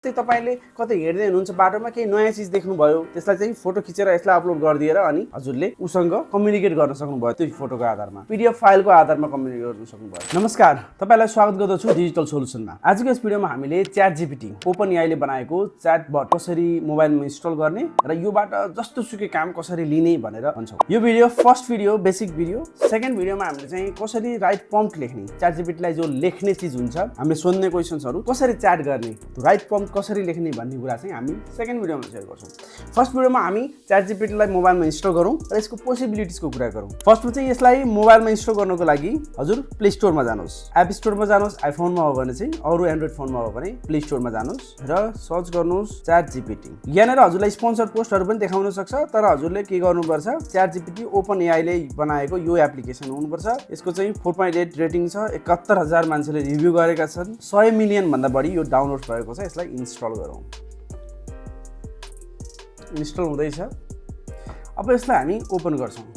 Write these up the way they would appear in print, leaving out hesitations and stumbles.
तपाईले कतै हेर्दै हुनुहुन्छ बाटोमा केही नयाँ चीज देख्नुभयो त्यसलाई चाहिँ फोटो खिचेर यसलाई अपलोड गरिदिएर अनि हजुरले उसँग कम्युनिकेट गर्न सक्नुभयो त्यो फोटोको आधारमा पीडीएफ फाइलको आधारमा कम्युनिकेट गर्न सक्नुभयो। नमस्कार, तपाईलाई स्वागत गर्दछु डिजिटल सोलुसनमा। आजको यस भिडियोमा हामीले च्याट जीपीटी ओपन एआई ले बनाएको च्याटबट कसरी मोबाइलमा इन्स्टल गर्ने र योबाट जस्तो सुकै काम कसरी लिने भनेर भन्छौँ। यो video first video basic video. Second भिडियोमा हामीले चाहिँ कसरी राइट प्रम्प्ट लेख्ने, च्याट जीपीटीलाई जो लेख्ने चीज हुन्छ हामीले सोध्ने क्वेशन्सहरु कसरी च्याट गर्ने, राइट प्रम्प्ट कसरी लेख्ने भन्ने कुरा चाहिँ हामी सेकेन्ड भिडियोमा शेयर गर्छौं। फर्स्ट भिडियोमा हामी च्याट जीपीटीलाई मोबाइलमा इन्स्टल गरौँ र यसको पोसिबिलिटिजको कुरा गरौँ। फर्स्टमा चाहिँ यसलाई मोबाइलमा इन्स्टल गर्नको लागि हजुर प्ले स्टोरमा जानुहोस्, एप स्टोरमा जानुहोस्। आइफोनमा हो भने चाहिँ अरु एन्ड्रोइड फोनमा हो भने प्ले स्टोरमा जानुहोस् र सर्च गर्नुहोस् च्याट जीपीटी। यहाँनेर हजुरलाई स्पोन्सर पोस्टहरु पनि देखाउन सक्छ, तर हजुरले के गर्नुपर्छ, च्याट जीपीटी ओपन एआई ले बनाएको यो एप्लिकेसन हुनुपर्छ। यसको चाहिँ 4.8 रेटिङ छ, 71,000 मान्छेले रिभ्यु गरेका छन्, 100 मिलियन भन्दा बढी यो डाउनलोड भएको छ। यसलाई इन्स्टल गरौँ। इन्स्टल हुँदैछ। अब यसलाई हामी ओपन गर्छौँ।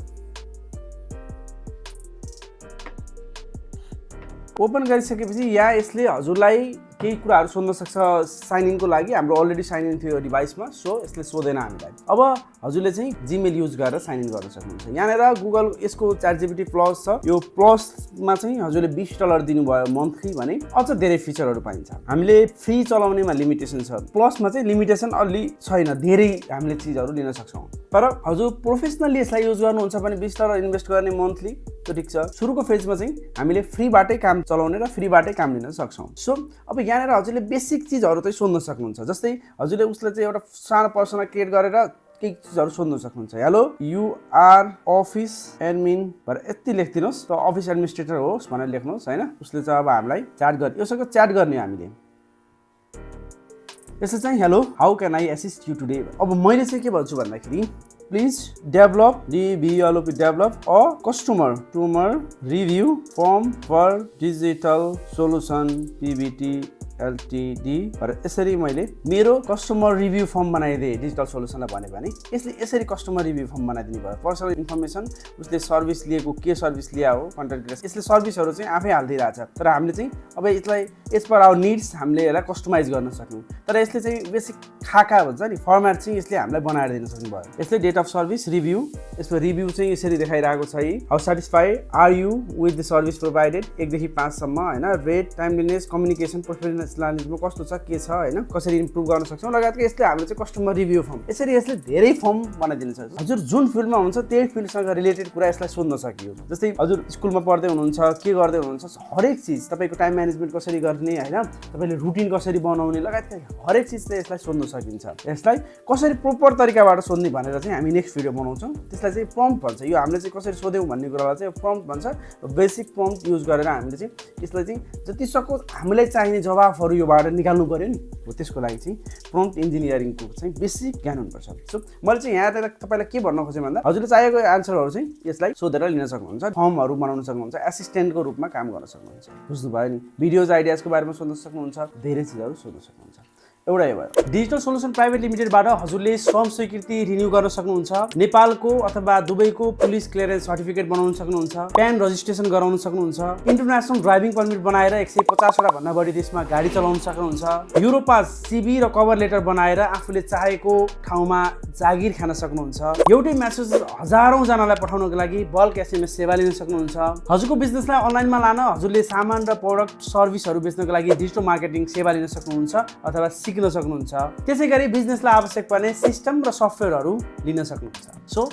ओपन गरिसकेपछि यहाँ यसले हजुरलाई केही कुराहरु सोध्न सक्छ साइन इनको लागि। हाम्रो अलरेडी साइन इन थियो डिभाइसमा, सो यसले सोधेन हामीलाई। अब हजुरले चाहिँ जीमेल युज गरेर साइन इन गर्न सक्नुहुन्छ। यहाँनेर गुगल यसको च्याट जीपीटी प्लस छ। यो प्लसमा चाहिँ हजुरले $20 दिनुभयो मन्थली भने अझ धेरै फिचरहरु पाइन्छ। हामीले फ्री चलाउनेमा लिमिटेसन छ, प्लसमा चाहिँ लिमिटेसन अलि छैन, धेरै हामीले चीजहरु लिन सक्छौं। तर हजुर प्रोफेसनली यसलाई युज गर्नुहुन्छ भने $20 इन्भेस्ट गर्ने मन्थली त्यो ठीक छ। सुरुको फेजमा चाहिँ हामीले फ्रीबाटै काम चलाउने र फ्रीबाटै काम लिन सक्छौं। सो अब यहाँनेर हजुरले बेसिक चीजहरु चाहिँ सोध्न सक्नुहुन्छ। जस्तै हजुरले उसलाई चाहिँ एउटा सानो पर्सना क्रिएट गरेर केही चीजहरु सोध्न सक्नुहुन्छ। Hello you are office admin भनेर यति लेख्दिनुस्, त अफिस एडमिनिस्ट्रेटर होस् भनेर लेख्नुस् हैन। उसले चाहिँ अब हामीलाई च्याट गर्ने, योसँग च्याट गर्ने हामीले। यसले चाहिँ hello how can I assist you today. अब मैले चाहिँ के भन्छु भन्दाखेरि please develop develop a customer review form for digital solution PVT LTD भनेर यसरी मैले मेरो कस्टमर रिभ्यू फर्म बनाइदिए डिजिटल सोलुसनलाई भने यसले यसरी कस्टमर रिभ्यू फर्म बनाइदिनु भयो। पर्सनल इन्फर्मेसन, उसले सर्भिस लिएको के सर्भिस लिया हो, कन्टेन्ट क्रिएसन, यसले सर्भिसहरु चाहिँ आफै हाल्दिरहेछ। तर हामीले चाहिँ अब यसलाई एज पर आवर नीड्स हामीले यसलाई कस्टमाइज गर्न सक्यौं। तर यसले चाहिँ बेसिक खाका भन्छ नि फर्मेट चाहिँ यसले हामीलाई बनाएर दिन सक्नु भयो। यसले डेट अफ सर्भिस रिभ्यू, यसको रिभ्यू चाहिँ यसरी देखाइरहेको छ। How satisfied are you with the service provided 1 देखि 5 सम्म हैन। रेट, टाइमलीनेस, कम्युनिकेसन, प्रोफेसनलिज्म कस्तो छ, के छ हैन, कसरी इम्प्रुभ गर्न सक्छौं लगायतको यसले हामीले चाहिँ कस्टमर रिभ्यू फर्म यसरी यसले धेरै फर्म बनाइदिन्छ। हजुर जुन फिल्डमा हुन्छ त्यही फिल्डसँग रिलेटेड कुरा यसलाई सोध्न सकियो। जस्तै हजुर स्कुलमा पढ्दै हुनुहुन्छ, के गर्दै हुनुहुन्छ, हरेक चीज तपाईको टाइम म्यानेजमेन्ट कसरी गर्ने हैन, तपाईले रुटिन कसरी बनाउने लगायतको हरेक चीज चाहिँ यसलाई सोध्न सकिन्छ। यसलाई कसरी प्रोपर तरिकाबाट सोध्ने भनेर चाहिँ हामी नेक्स्ट भिडियो बनाउँछौं। त्यसलाई चाहिँ प्रम्प्ट भन्छ। यो हामीले चाहिँ कसरी सोध्यौं भन्ने कुरालाई चाहिँ प्रम्प्ट भन्छ। बेसिक प्रम्प्ट युज गरेर हामीले चाहिँ यसलाई चाहिँ जति सक्दो हामीलाई चाहिने जवाफहरु योबाट निकाल्नु पर्यो नि, हो त्यसको लागि चाहिँ प्रम्प्ट इन्जिनियरिङको चाहिँ बेसिक ज्ञान हुनुपर्छ। सो मैले चाहिँ यहाँ तपाईलाई के भन्न खोजेँ भन्दा हजुरले चाहेको एन्सरहरु चाहिँ यसलाई सोधेर लिन सक्नुहुन्छ, फर्महरु बनाउन सक्नुहुन्छ, एसिस्टेन्टको रूपमा काम गर्न सक्नुहुन्छ। बुझ्नु भयो नि? भिडियोज आइडियाजको बारेमा सोध्न सक्नुहुन्छ, धेरै चीजहरु सोध्न सक्नुहुन्छ। एउटा यो भयो। डिजिटल सोलुसन प्राइभेट लिमिटेडबाट हजुरले श्रम स्वीकृति रिन्यू गर्न सक्नुहुन्छ, नेपालको अथवा दुबईको पुलिस क्लियरेन्स सर्टिफिकेट बनाउन सक्नुहुन्छ, प्यान रजिस्ट्रेसन गराउन सक्नुहुन्छ, इन्टरनेसनल ड्राइभिङ परमिट बनाएर 150 वटा भन्दा बढी देशमा गाडी चलाउन सक्नुहुन्छ, युरोपास सिभी र कभर लेटर बनाएर आफूले चाहेको ठाउँमा जागिर खान सक्नुहुन्छ, एउटै मेसेज हजारौं जनालाई पठाउनको लागि बल्क एसएमएस सेवा लिन सक्नुहुन्छ, हजुरको बिजनेसलाई अनलाइनमा लान हजुरले सामान र प्रोडक्ट सर्भिसहरु बेच्नको लागि डिजिटल मार्केटिङ सेवा लिन सक्नुहुन्छ अथवा सिक्न सक्नुहुन्छ। त्यसैगरी बिजनेसलाई आवश्यक पर्ने सिस्टम र सफ्टवेयरहरु लिन सक्नुहुन्छ। सो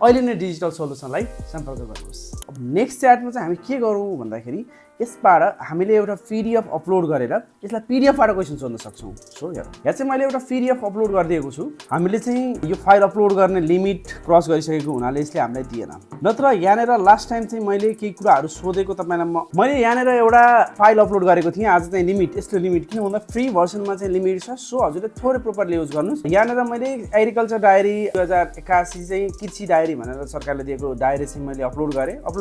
अहिले नै डिजिटल सोलुसनलाई सम्पर्क गर्नुहोस्। अब नेक्स्ट च्याटमा चाहिँ हामी के गरौँ भन्दाखेरि यसबाट हामीले एउटा पीडीएफ अपलोड गरेर यसलाई पीडीएफबाट क्वेशन सोध्न सक्छौं। सो यहाँ चाहिँ मैले एउटा पीडीएफ अपलोड गरिदिएको छु। हामीले चाहिँ यो फाइल अपलोड गर्ने लिमिट क्रस गरिसकेको हुनाले यसले हामीलाई दिएन। नत्र यहाँनेर लास्ट टाइम चाहिँ मैले केही कुराहरु सोधेको तपाईलाई मैले यहाँनेर एउटा फाइल अपलोड गरेको थिएँ। आज चाहिँ लिमिट, यसको लिमिट किन भन्दा फ्री भर्सनमा चाहिँ लिमिट छ। सो हजुरले थोरै प्रोपरली युज गर्नुस्। यहाँनेर मैले एग्रिकल्चर डायरी 2081 चाहिँ कृषि डायरी भनेर सरकारले दिएको डायरी चाहिँ मैले अपलोड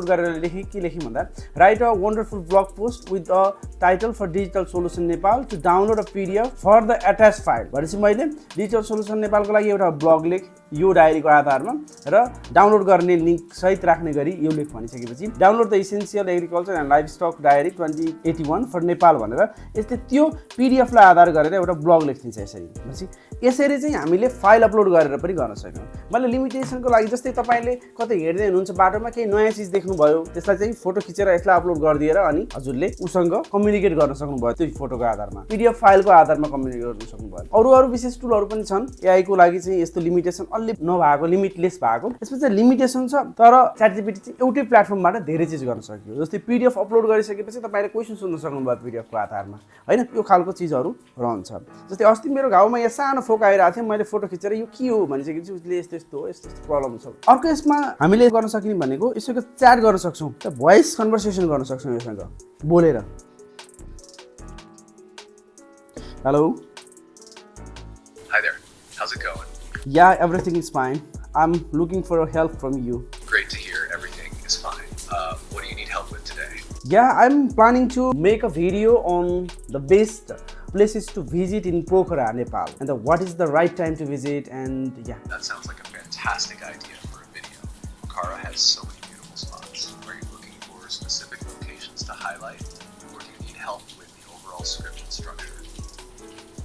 गरेर लेखेँ। के लेखेँ भन्दा right a wonderful blog post with a title for Digital Solution Nepal to download a PDF for the attached file। भनेपछि मैले डिजिटल सोलुसन नेपालको लागि एउटा ब्लग यो डायरीको आधारमा र डाउनलोड गर्ने लिङ्क सहित राख्ने गरी यो लेख भनिसकेपछि download the essential agriculture and livestock diary 2081 for Nepal भनेर यस्तै त्यो पिडिएफलाई आधार गरेर एउटा ब्लग लेखिन्छ। यसरी चाहिँ हामीले फाइल अपलोड गरेर पनि गर्न सक्यौँ। मैले लिमिटेसनको लागि जस्तै तपाईँले कतै हेर्दै हुनुहुन्छ बाटोमा केही नयाँ चिज देख्नुभयो, त्यसलाई चाहिँ फोटो खिचेर यसलाई अपलोड गरिदिएर अनि हजुरले उसँग कम्युनिकेट गर्न सक्नुभयो। त्यो फोटोको आधारमा पिडिएफ फाइलको आधारमा कम्युनिकेट गर्न सक्नुभयो। अरू विशेष टुलहरू पनि छन् एआई को लागि चाहिँ। यस्तो लिमिटेसन अलि नभएको, लिमिटलेस भएको, यसमा चाहिँ लिमिटेसन छ तर च्याट जीपीटी चाहिँ एउटै प्लेटफर्मबाट धेरै चिज गर्न सक्यो। जस्तै पिडिएफ अपलोड गरिसकेपछि तपाईँले क्वेसन सोध्न सक्नुभयो पिडिएफको आधारमा, होइन? यो खालको चिजहरू रहन्छ। जस्तै अस्ति मेरो घाउमा यहाँ सानो फोक आइरहेको थियो, मैले फोटो खिचेर यो के हो भनिसकेपछि उसले यस्तो यस्तो हो, यस्तो यस्तो प्रब्लम छ। अर्को यसमा हामीले गर्न सकिने भनेको यसको च्याट गर्न सक्छौँ, भोइस कन्भर्सेसन गर्न सक्छौँ योसँग बोलेर। Hello, Hi there. How's it going? Yeah, everything is fine. I'm looking for help from you. Great to hear. Everything is fine. What do you need help with today? Yeah, I'm planning to make a video on the best places to visit in Pokhara, Nepal, and what is the right time to visit, and yeah. That sounds like a fantastic idea for a video. Pokhara has so many beautiful spots. Are you looking for specific locations to highlight, or do you need help with the overall script and structure?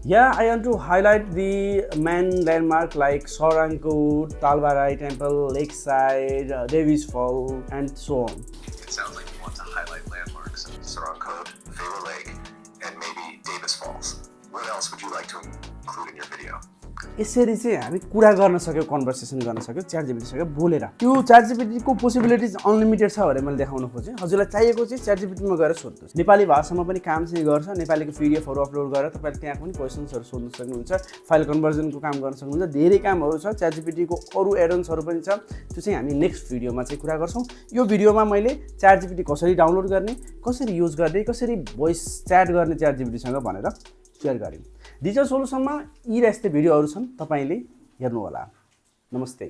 Yeah, I want to highlight the main landmark like Sorankot, Talbarai Temple, Lakeside, Davis Fall, and so on. It sounds like you want to highlight landmarks in Sorankot, Favorite Lake, and maybe Davis Falls. What else would you like to include in your video? यसरी चाहिँ हामी कुरा गर्न सक्यौँ, conversation गर्न सक्यौँ chat जीपीटीसँग बोलेर। त्यो च्याट जीपीटीको पोसिबिलिटिज अनलिमिटेड छ भनेर मैले देखाउन खोजेँ। हजुरलाई चाहिएको चाहिँ च्याट जीपीटीमा गएर सोध्नुहोस्। नेपाली भाषामा पनि काम चाहिँ गर्छ। नेपालीको पिडिएफहरू अपलोड गरेर तपाईँले त्यहाँ पनि क्वेसन्सहरू सोध्न सक्नुहुन्छ, फाइल कन्भर्जनको काम गर्न सक्नुहुन्छ। धेरै कामहरू छ। च्याट जीपीटीको अरू एडन्सहरू पनि छ, त्यो चाहिँ हामी नेक्स्ट भिडियोमा चाहिँ कुरा गर्छौँ। यो भिडियोमा मैले च्याट जीपीटी कसरी डाउनलोड गर्ने, कसरी युज गर्ने, कसरी भोइस च्याट गर्ने च्याट जीपीटीसँग भनेर सेयर गरेँ। डिजिटल सोल्युसनमा यी र यस्तै भिडियोहरू छन्, तपाईँले हेर्नुहोला। नमस्ते।